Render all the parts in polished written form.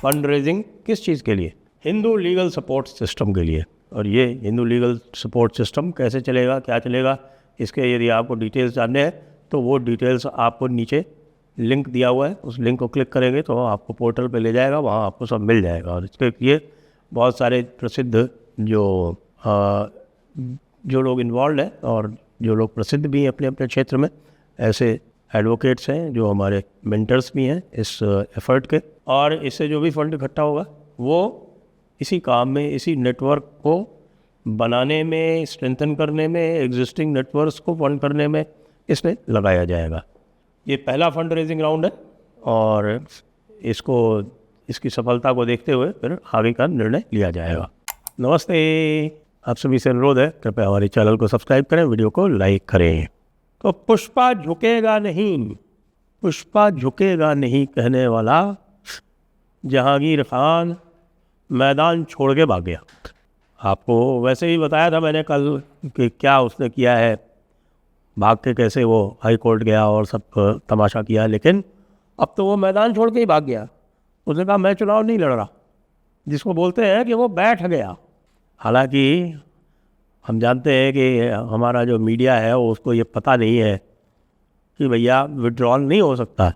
Fund raising किस चीज़ के लिए? हिंदू लीगल सपोर्ट सिस्टम के लिए। और ये हिंदू लीगल सपोर्ट सिस्टम कैसे चलेगा, क्या चलेगा, इसके यदि आपको डिटेल्स जानने हैं तो वो डिटेल्स आपको नीचे लिंक दिया हुआ है, उस लिंक को क्लिक करेंगे तो आपको पोर्टल पे ले जाएगा, वहाँ आपको सब मिल जाएगा। और इसके लिए बहुत सारे प्रसिद्ध जो लोग इन्वॉल्व हैं और जो लोग प्रसिद्ध भी हैं अपने अपने क्षेत्र में, ऐसे एडवोकेट्स हैं जो हमारे मेंटर्स भी हैं इस एफर्ट के। और इससे जो भी फंड इकट्ठा होगा वो इसी काम में, इसी नेटवर्क को बनाने में, स्ट्रेंथन करने में, एग्जिस्टिंग नेटवर्क्स को फंड करने में इसमें लगाया जाएगा। ये पहला फंड रेजिंग राउंड है और इसकी सफलता को देखते हुए फिर आगे का निर्णय लिया जाएगा। नमस्ते, आप सभी से अनुरोध है कृपया हमारे चैनल को सब्सक्राइब करें, वीडियो को लाइक करें। तो पुष्पा झुकेगा नहीं, पुष्पा झुकेगा नहीं कहने वाला जहांगीर खान मैदान छोड़ के भाग गया। आपको वैसे ही बताया था मैंने कल कि क्या उसने किया है, भाग के कैसे वो हाई कोर्ट गया और सब तमाशा किया, लेकिन अब तो वो मैदान छोड़ के ही भाग गया। उसने कहा मैं चुनाव नहीं लड़ रहा, जिसको बोलते हैं कि वो बैठ गया। हालांकि हम जानते हैं कि हमारा जो मीडिया है उसको ये पता नहीं है कि भैया विड्रॉल नहीं हो सकता।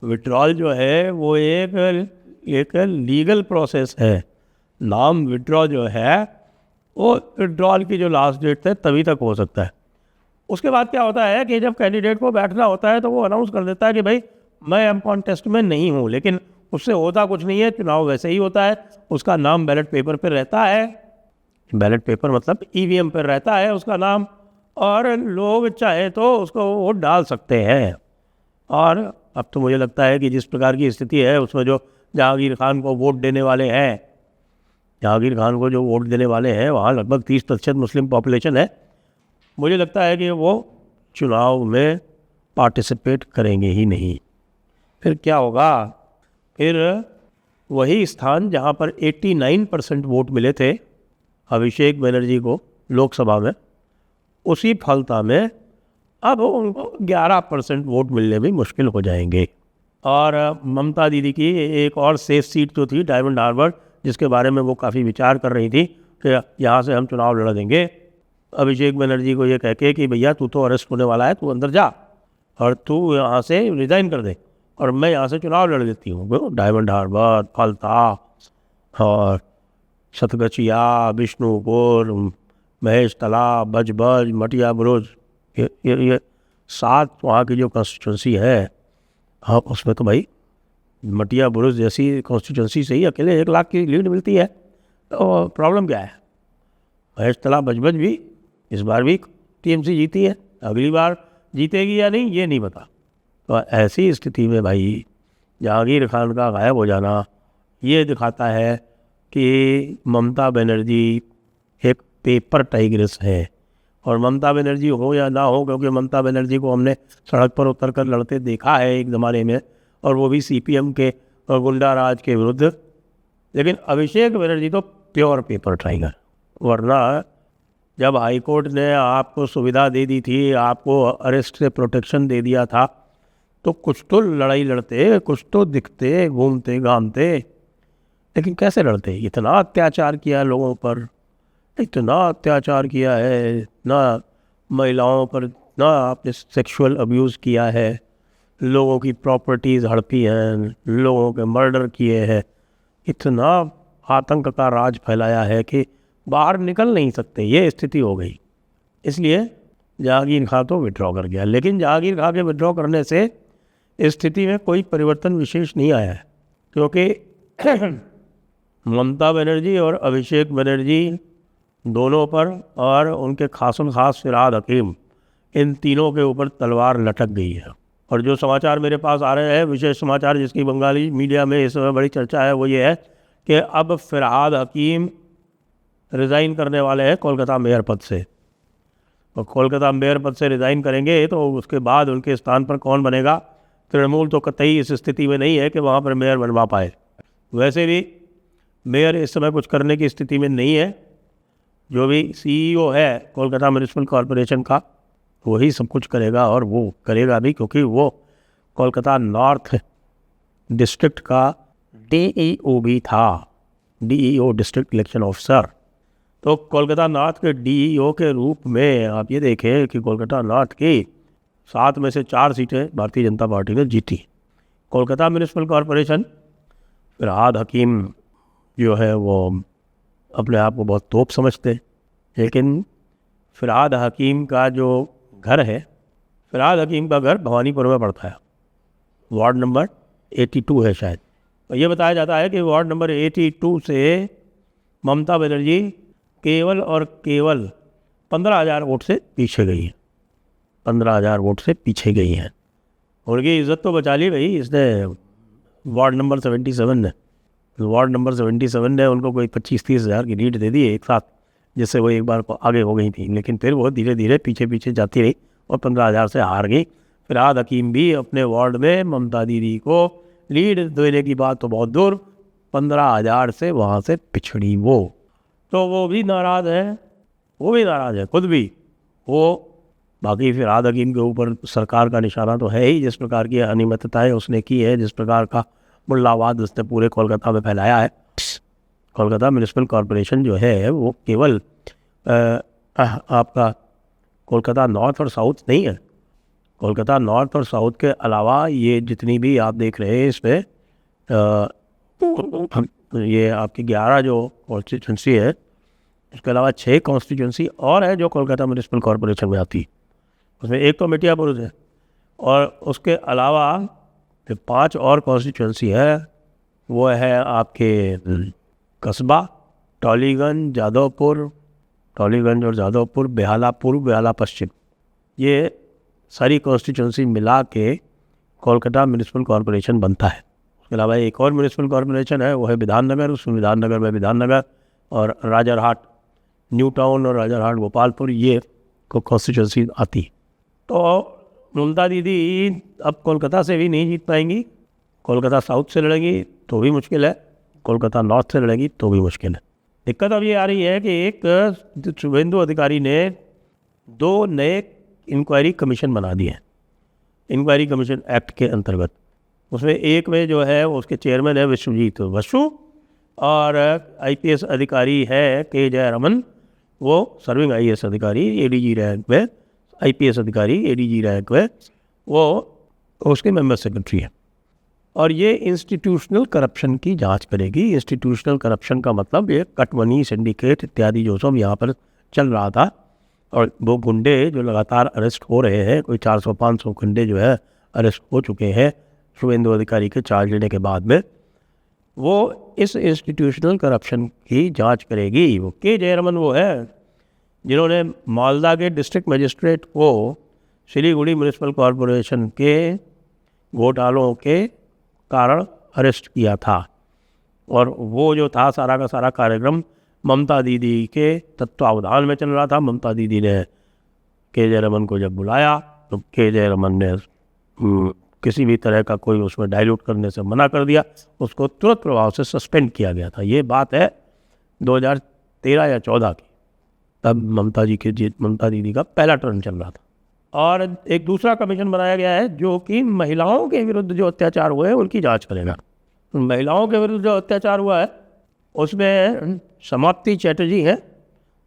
विड्रॉल जो है वो एक लीगल प्रोसेस है। नाम विड्रॉ जो है वो विड्रॉल की जो लास्ट डेट है तभी तक हो सकता है। उसके बाद क्या होता है कि जब कैंडिडेट को बैठना होता है तो वो अनाउंस कर देता है कि भाई मैं अब कॉन्टेस्ट में नहीं हूँ, लेकिन उससे होता कुछ नहीं है, चुनाव वैसे ही होता है। उसका नाम बैलेट पेपर पर रहता है, बैलेट पेपर मतलब ईवीएम पर रहता है उसका नाम, और लोग चाहे तो उसको वोट डाल सकते हैं। और अब तो मुझे लगता है कि जिस प्रकार की स्थिति है उसमें जो जहांगीर खान को वोट देने वाले हैं, जहांगीर खान को जो वोट देने वाले हैं वहाँ लगभग 30% मुस्लिम पॉपुलेशन है। मुझे लगता है कि वो चुनाव में पार्टिसिपेट करेंगे ही नहीं। फिर क्या होगा, फिर वही स्थान जहाँ पर 89% वोट मिले थे अभिषेक बनर्जी को लोकसभा में, उसी फलता में अब उनको 11% वोट मिलने भी मुश्किल हो जाएंगे। और ममता दीदी की एक और सेफ सीट जो थी डायमंड हार्बर, जिसके बारे में वो काफ़ी विचार कर रही थी कि यहाँ से हम चुनाव लड़ देंगे, अभिषेक बनर्जी को ये कह के कि भैया तू तो अरेस्ट होने वाला है, तू अंदर जा और तू यहाँ से रिज़ाइन कर दे और मैं यहाँ से चुनाव लड़ देती हूँ। डायमंड हार्बर, फलता और सतगचिया, बिष्णुपुर, महेश तालाब, बजबज, मटिया बुरुज, ये 7 वहाँ की जो कॉन्स्टिट्यूंसी है, हाँ उसमें तो भाई मटिया बुरुज जैसी कॉन्स्टिट्यूंसी से ही अकेले 1 लाख की लीड मिलती है। तो प्रॉब्लम क्या है? महेश तालाब, बजबज भी इस बार भी टीएमसी जीती है, अगली बार जीतेगी या नहीं ये नहीं पता। तो ऐसी स्थिति में भाई जहांगीर खान का गायब हो जाना ये दिखाता है कि ममता बनर्जी एक पेपर टाइग्रेस है। और ममता बनर्जी हो या ना हो, क्योंकि ममता बनर्जी को हमने सड़क पर उतर कर लड़ते देखा है एक ज़माने में, और वो भी सीपीएम के और गुंडा राज के विरुद्ध। लेकिन अभिषेक बनर्जी तो प्योर पेपर टाइगर। वरना जब हाईकोर्ट ने आपको सुविधा दे दी थी, आपको अरेस्ट से प्रोटेक्शन दे दिया था, तो कुछ तो लड़ाई लड़ते, कुछ तो दिखते, घूमते घामते। लेकिन कैसे लड़ते? इतना अत्याचार किया लोगों पर, इतना अत्याचार किया है, ना महिलाओं पर ना आपने सेक्सुअल अब्यूज़ किया है, लोगों की प्रॉपर्टीज़ हड़पी हैं, लोगों के मर्डर किए हैं, इतना आतंक का राज फैलाया है कि बाहर निकल नहीं सकते, ये स्थिति हो गई। इसलिए जहांगीर खान तो विड्रॉ कर गया। लेकिन जहांगीर खान के विड्रॉ करने से स्थिति में कोई परिवर्तन विशेष नहीं आया है, क्योंकि ममता बनर्जी और अभिषेक बनर्जी दोनों पर और उनके खासम खास फिरहाद हकीम, इन तीनों के ऊपर तलवार लटक गई है। और जो समाचार मेरे पास आ रहे हैं, विशेष समाचार जिसकी बंगाली मीडिया में इस समय बड़ी चर्चा है, वो ये है कि अब फिरहाद हकीम रिज़ाइन करने वाले हैं कोलकाता मेयर पद से। और कोलकाता मेयर पद से रिज़ाइन करेंगे तो उसके बाद उनके स्थान पर कौन बनेगा? तृणमूल तो कतई इस स्थिति में नहीं है कि वहाँ पर मेयर बनवा पाए। वैसे भी मेयर इस समय कुछ करने की स्थिति में नहीं है। जो भी सीईओ है कोलकाता म्यूनिसिपल कॉरपोरेशन का, वही सब कुछ करेगा, और वो करेगा भी क्योंकि वो कोलकाता नॉर्थ डिस्ट्रिक्ट का DEO भी था, DEO डिस्ट्रिक्ट इलेक्शन ऑफिसर। तो कोलकाता नॉर्थ के DEO के रूप में आप ये देखें कि कोलकाता नॉर्थ की 7 में से 4 सीटें भारतीय जनता पार्टी ने जीती। कोलकाता म्यूनिसिपल कॉरपोरेशन, फिरहाद हकीम जो है वो अपने आप को बहुत तोप समझते हैं, लेकिन फिरहाद हकीम का जो घर है, फिरहाद हकीम का घर भवानीपुर में पड़ता है, वार्ड नंबर 82 है शायद। तो ये बताया जाता है कि वार्ड नंबर 82 से ममता बनर्जी केवल और केवल 15,000 वोट से पीछे गई है, 15,000 वोट से पीछे गई हैं। उनकी इज़्ज़त तो बचा ली भाई इसने, वार्ड नंबर 77 ने, वार्ड नंबर 77 ने उनको कोई 25-30 हज़ार की लीड दे दी एक साथ, जिससे वो एक बार आगे हो गई थी, लेकिन फिर वो धीरे धीरे पीछे पीछे जाती रही और 15,000 से हार गई। फिरहाद हकीम भी अपने वार्ड में ममता दीदी को लीड देने की बात तो बहुत दूर, 15,000 से वहाँ से पिछड़ी तो वो भी नाराज़ है, वो भी नाराज़ है खुद भी वो। बाकी फिरहाद हकीम के ऊपर सरकार का निशाना तो है ही, जिस प्रकार की अनियमितताएँ उसने की है, जिस प्रकार का मुल्लावाद उसने पूरे कोलकाता में फैलाया है। कोलकाता म्यूनिसिपल कॉरपोरेशन जो है वो केवल आपका कोलकाता नॉर्थ और साउथ नहीं है, कोलकाता नॉर्थ और साउथ के अलावा ये जितनी भी आप देख रहे हैं इसमें ये आपकी 11 जो कॉन्स्टिट्यूंसी है, उसके अलावा 6 कॉन्स्टिट्यूंसी और है जो कोलकाता म्यूनिसिपल कॉरपोरेशन में आती है। उसमें एक तो मिर्जापुर है और उसके अलावा फिर 5 और कॉन्स्टिट्यूंसी है, वो है आपके कस्बा, टॉलीगंज, जादवपुर, टॉलीगंज और जादवपुर, बेहाला पूर्व, बेहाला पश्चिम, ये सारी कॉन्स्टिट्यूंसी मिला के कोलकाता म्यूनिसिपल कॉरपोरेशन बनता है। उसके अलावा एक और म्यूनिसिपल कॉरपोरेशन है, वो है विधाननगर, उसमें विधाननगर में विधाननगर और राजारहाट न्यू टाउन और राजारहाट गोपालपुर, ये कॉन्स्टिट्यूंसी आती। तो ममता दीदी अब कोलकाता से भी नहीं जीत पाएंगी, कोलकाता साउथ से लड़ेंगी तो भी मुश्किल है, कोलकाता नॉर्थ से लड़ेंगी तो भी मुश्किल है। दिक्कत अब ये आ रही है कि एक शुभेंदु अधिकारी ने 2 नए इंक्वायरी कमीशन बना दिए हैं, इंक्वायरी कमीशन एक्ट के अंतर्गत। उसमें एक में जो है उसके चेयरमैन है विश्वजीत बसु और IPS अधिकारी है के जयरमन, वो सर्विंग IAS अधिकारी ADG रैंक में, IPS अधिकारी ADG रैंक में, वो उसके मेंबर सेक्रेटरी है। और ये इंस्टीट्यूशनल करप्शन की जांच करेगी। इंस्टीट्यूशनल करप्शन का मतलब ये कट मनी, सिंडिकेट इत्यादि जो सब यहाँ पर चल रहा था, और वो गुंडे जो लगातार अरेस्ट हो रहे हैं, कोई 400-500 गुंडे जो है अरेस्ट हो चुके हैं शुभेंदु अधिकारी के चार्ज लेने के बाद में, वो इस इंस्टीट्यूशनल करप्शन की जांच करेगी। वो के जयरमन वो है जिन्होंने मालदा के डिस्ट्रिक्ट मजिस्ट्रेट को सिलीगुड़ी म्यूनिसिपल कॉरपोरेशन के घोटालों के कारण अरेस्ट किया था, और वो जो था सारा का सारा कार्यक्रम ममता दीदी के तत्वावधान में चल रहा था। ममता दीदी ने के जयरमन को जब बुलाया तो के जयरमन ने किसी भी तरह का कोई उसमें डाइल्यूट करने से मना कर दिया, उसको तुरंत प्रभाव से सस्पेंड किया गया था। ये बात है 2013 या 14 की, तब ममता दीदी का पहला टर्न चल रहा था। और एक दूसरा कमीशन बनाया गया है जो कि महिलाओं के विरुद्ध जो अत्याचार हुए हैं उनकी जांच करेगा। महिलाओं के विरुद्ध जो अत्याचार हुआ है उसमें समाप्ति चैटर्जी हैं,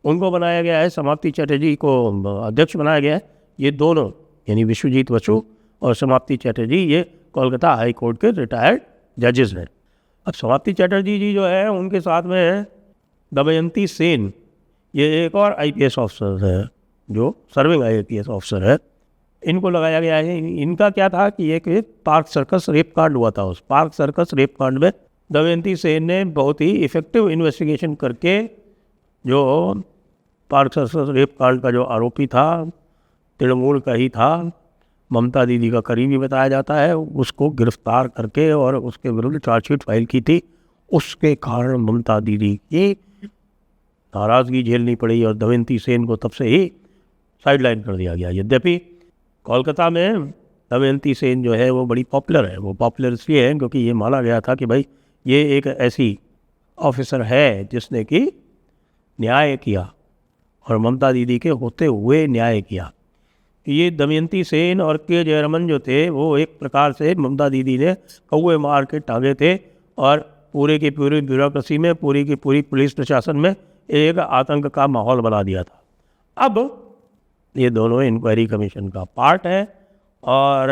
उनको बनाया गया है, समाप्ति चैटर्जी को अध्यक्ष बनाया गया है। ये दोनों यानी विश्वजीत बसु और समाप्ति चैटर्जी ये कोलकाता हाई कोर्ट के रिटायर्ड जजेस हैं। अब समाप्ति चैटर्जी जी जो है उनके साथ में है दमयंती सेन, ये एक और IPS ऑफिसर है जो सर्विंग IPS ऑफिसर है। इनको लगाया गया है। इनका क्या था कि एक पार्क सर्कस रेप कांड हुआ था, उस पार्क सर्कस रेप कांड में दमयंती सेन ने बहुत ही इफेक्टिव इन्वेस्टिगेशन करके जो पार्क सर्कस रेप कांड का जो आरोपी था, तृणमूल का ही था, ममता दीदी का करीबी बताया जाता है, उसको गिरफ्तार करके और उसके विरुद्ध चार्जशीट फाइल की थी। उसके कारण ममता दीदी की नाराज़गी झेलनी पड़ी और दमयंती सेन को तब से ही साइडलाइन कर दिया गया। यद्यपि कोलकाता में दमयंती सेन जो है वो बड़ी पॉपुलर है। वो पॉपुलर इसलिए है क्योंकि ये माना गया था कि भाई ये एक ऐसी ऑफिसर है जिसने कि न्याय किया और ममता दीदी के होते हुए न्याय किया। ये दमयंती सेन और के जयरमन जो थे वो एक प्रकार से ममता दीदी ने कौवे मार के टांगे थे और पूरे की पूरी ब्यूरोक्रेसी में, पूरी की पूरी पुलिस प्रशासन में एक आतंक का माहौल बना दिया था। अब ये दोनों इंक्वायरी कमीशन का पार्ट है और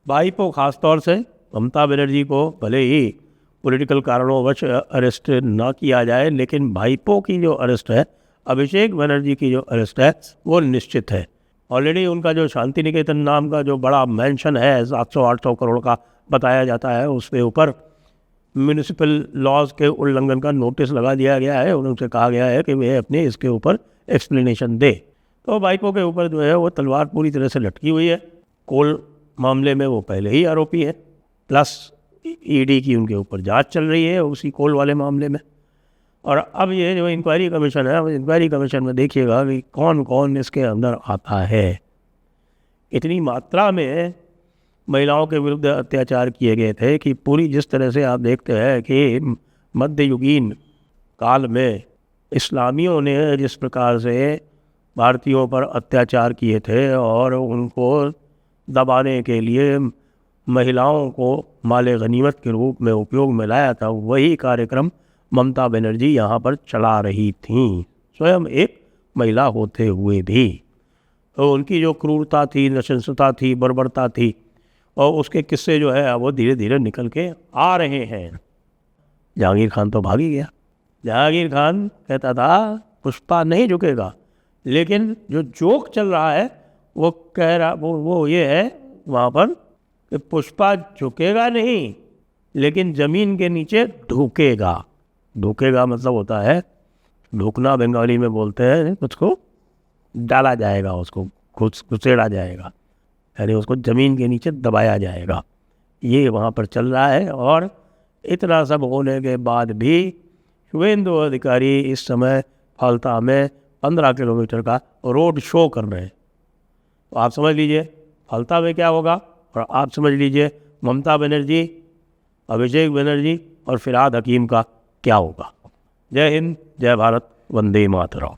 भाईपो खास तौर से ममता बनर्जी को भले ही पॉलिटिकल कारणोंवश अरेस्ट ना किया जाए, लेकिन भाईपो की जो अरेस्ट है, अभिषेक बनर्जी की जो अरेस्ट है, वो निश्चित है। ऑलरेडी उनका जो शांति निकेतन नाम का जो बड़ा मैंशन है 700-800 करोड़ का बताया जाता है, उसके ऊपर म्यूनिसिपल लॉज के उल्लंघन का नोटिस लगा दिया गया है। उनसे कहा गया है कि वे अपने इसके ऊपर एक्सप्लेनेशन दे। तो भाईपो के ऊपर जो है वो तलवार पूरी तरह से लटकी हुई है। कोल मामले में वो पहले ही आरोपी है, प्लस ईडी की उनके ऊपर जांच चल रही है उसी कोल वाले मामले में। और अब ये जो इंक्वायरी कमीशन है, इंक्वायरी कमीशन में देखिएगा कि कौन कौन इसके अंदर आता है। इतनी मात्रा में महिलाओं के विरुद्ध अत्याचार किए गए थे कि पूरी जिस तरह से आप देखते हैं कि मध्ययुगीन काल में इस्लामियों ने जिस प्रकार से भारतीयों पर अत्याचार किए थे और उनको दबाने के लिए महिलाओं को माले गनीमत के रूप में उपयोग में लाया था, वही कार्यक्रम ममता बनर्जी यहाँ पर चला रही थीं, स्वयं एक महिला होते हुए भी। तो उनकी जो क्रूरता थी, नृशंसता थी, बर्बरता थी, और उसके किस्से जो है वो धीरे धीरे निकल के आ रहे हैं। जहांगीर खान तो भाग ही गया। जहांगीर खान कहता था पुष्पा नहीं झुकेगा, लेकिन जो जोक चल रहा है वो कह रहा वो ये है वहाँ पर कि पुष्पा झुकेगा नहीं, लेकिन ज़मीन के नीचे ढूकेगा। ढूकेगा मतलब होता है, ढूकना बंगाली में बोलते हैं, उसको डाला जाएगा, उसको घुसेड़ा जाएगा, यानी उसको ज़मीन के नीचे दबाया जाएगा। ये वहाँ पर चल रहा है। और इतना सब होने के बाद भी शुभेंदु अधिकारी इस समय फलता में 15 किलोमीटर का रोड शो कर रहे हैं। तो आप समझ लीजिए फलता में क्या होगा, और आप समझ लीजिए ममता बनर्जी, अभिषेक बनर्जी और फिरहाद हकीम का क्या होगा। जय हिंद, जय भारत, वंदे मातरम।